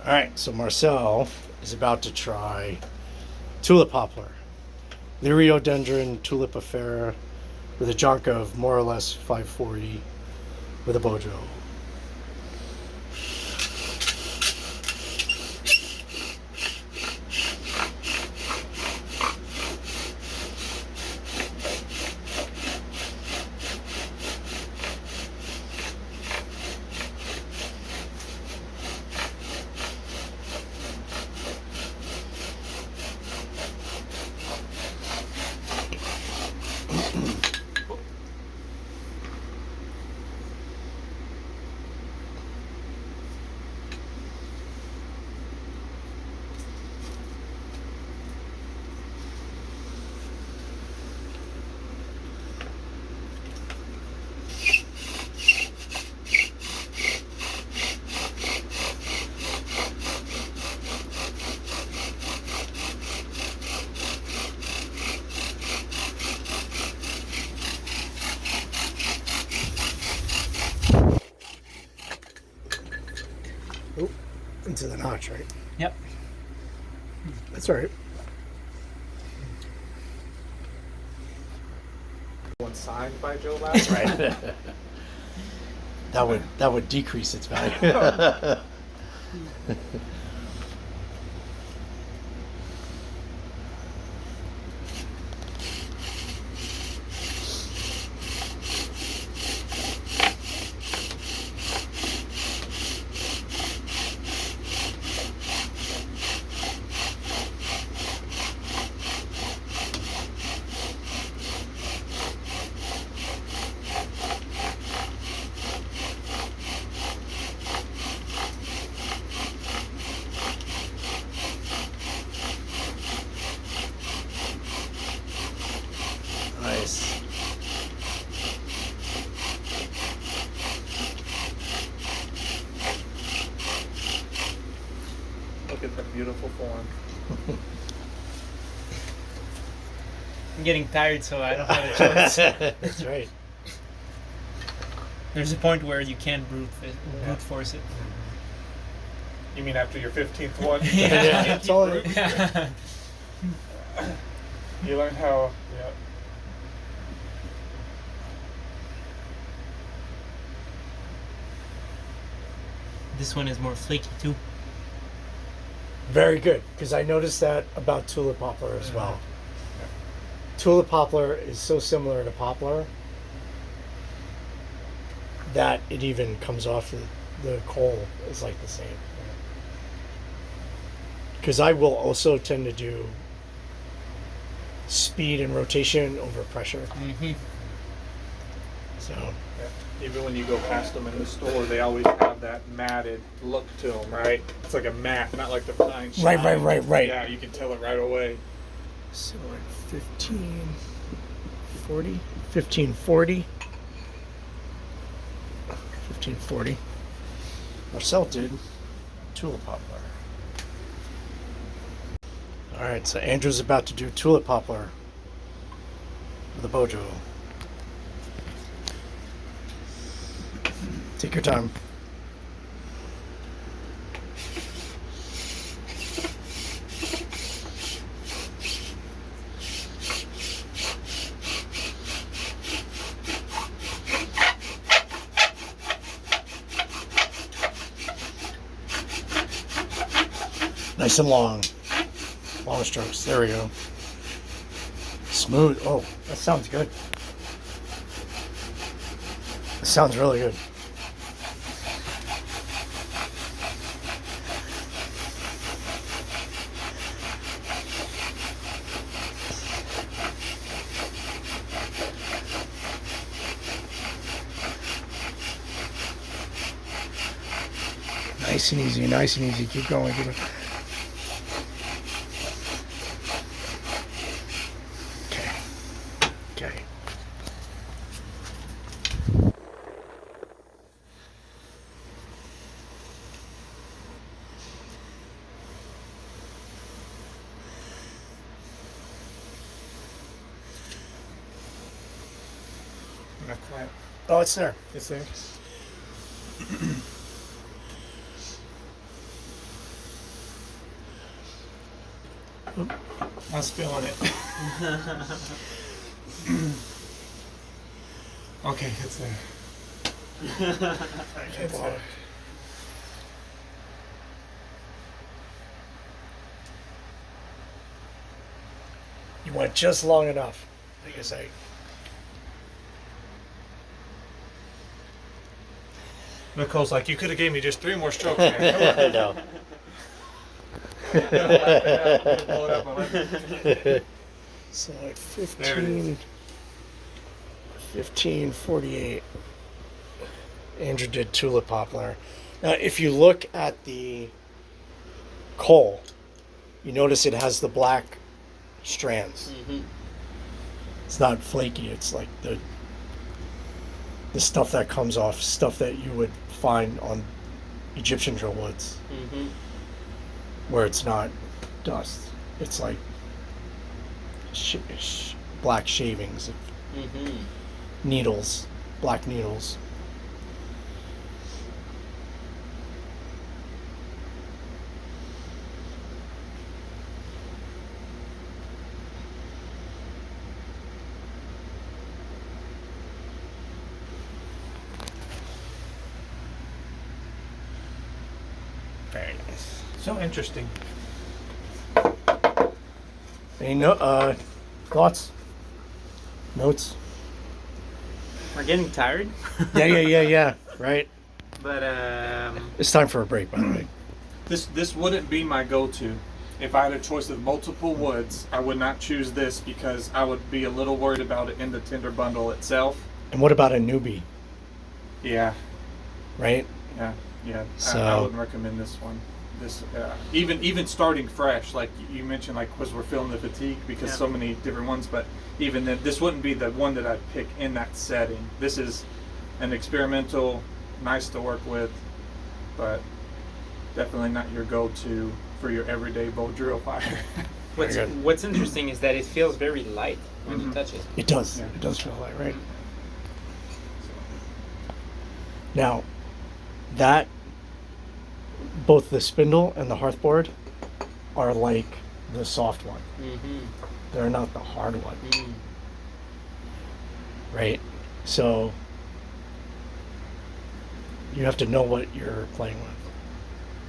All right, so Marcel is about to try tulip poplar, Liriodendron Tulipifera, with a jark of more or less 540 with a bojo. Oh, into the notch, right? Yep. That's all right. One signed by Joe last Right. that would decrease its value. Nice. Look at the beautiful form. I'm getting tired, so I don't have a choice. That's right. There's a point where you can't brute force it. You mean after your 15th one? Yeah. That's all it- Yeah. You learn how. Yeah. This one is more flaky too. Very good, because I noticed that about tulip poplar as well. Tulip poplar is so similar to poplar that it even comes off the coal is like the same. Because I will also tend to do speed and rotation over pressure. Mm-hmm. So Yeah. Even when you go past them in the store, they always have that matted look to them, right? It's like a mat, not like the pine shine. Right. Yeah, you can tell it right away. So at 1540, 1540, 1540. Marcel did tulip poplar. All right, so Andrew's about to do tulip poplar with a bojo. Take your time. Nice and long. Long strokes. There we go. Smooth. Oh, that sounds good. That sounds really good. Nice and easy, nice and easy. Keep going, keep going. Okay. Not quite. Oh, it's there. It's there. I was feeling it. Okay, it's there. It's there. You went just long enough, like I say. Nicole's like, you could have gave me just 3 more strokes, man. No. So like 15:48. Andrew did Tulip Poplar. Now, if you look at the coal, you notice it has the black strands. Mm-hmm. It's not flaky. It's like the stuff that comes off, stuff that you would find on Egyptian drill woods, Mm-hmm. where it's not dust. It's like black shavings of Mm-hmm. needles, black needles. Very nice. So interesting. Any thoughts? Notes? We're getting tired. Yeah. Right. But It's time for a break, by the way. This wouldn't be my go-to. If I had a choice of multiple woods, I would not choose this because I would be a little worried about it in the tinder bundle itself. And what about a newbie? Yeah, Right? yeah. I So- wouldn't recommend this one. This even starting fresh, like you mentioned, like because we're feeling the fatigue because Yeah. so many different ones. But even then, this wouldn't be the one that I'd pick in that setting. This is an experimental, nice to work with, but definitely not your go-to for your everyday bow drill fire. what's interesting is that it feels very light when you Mhm. touch it. It does. Yeah. It does feel like, right? Now, that, both the spindle and the hearthboard are like the soft one. Mm-hmm. They're not the hard one, Mm. right? So, you have to know what you're playing with.